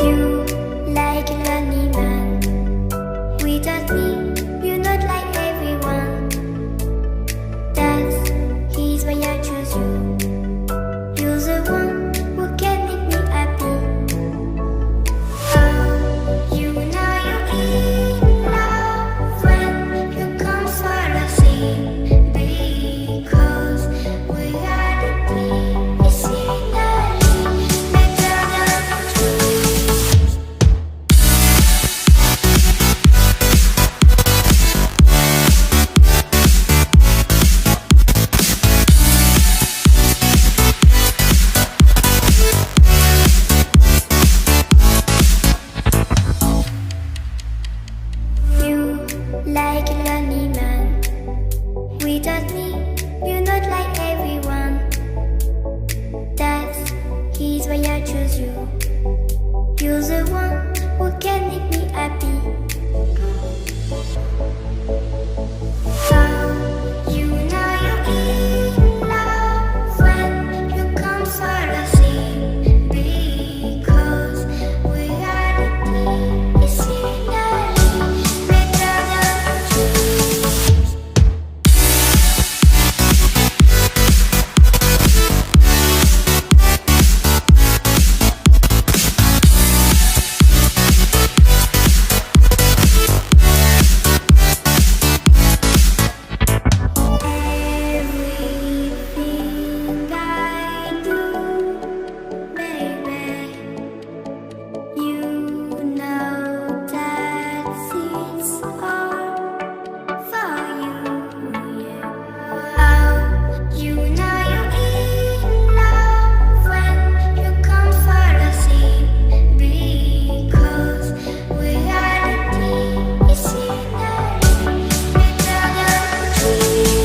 You like a lonely man. Without me, you're not like everyone. That's he's why I choose you. You're the one who can make me happy. Oh, you know you're in love when you come for the sea. Because we are the team, it's finally better than dreams. You like a lonely man. Without me, you're not like everyone. That's he's why I choose you. You're the one who can make me happy. Oh, you know you're in love when you come for the sea. Because we are the team, it's finally better than dreams. Everything I do, baby, you know that it's all for you, yeah. Oh, you know you're in love when you come for the sea. Because we are the team, it's finally better than dreams.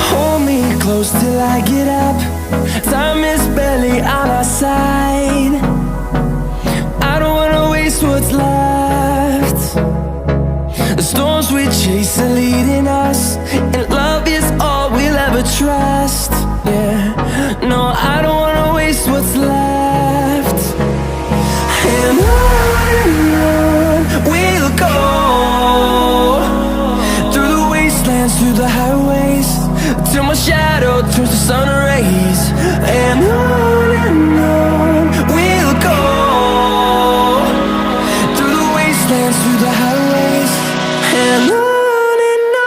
Hold me close till I get up. Time is barely on our side. I don't wanna waste what's left. The storms we chase are leading us, and love is all we'll ever trust. Yeah, no, I don't wanna waste what's left. And on we'll go, through the wastelands, through the highways, till my shadow turns to sun rays. And on we'll go, through the wastelands, through the highways, and on we'll go.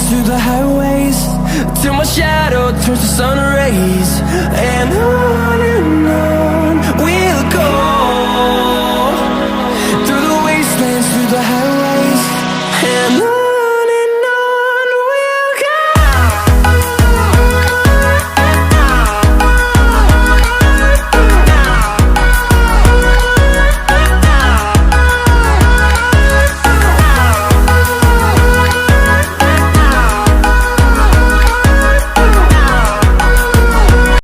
Through the highways, till my shadow turns to sun rays. And on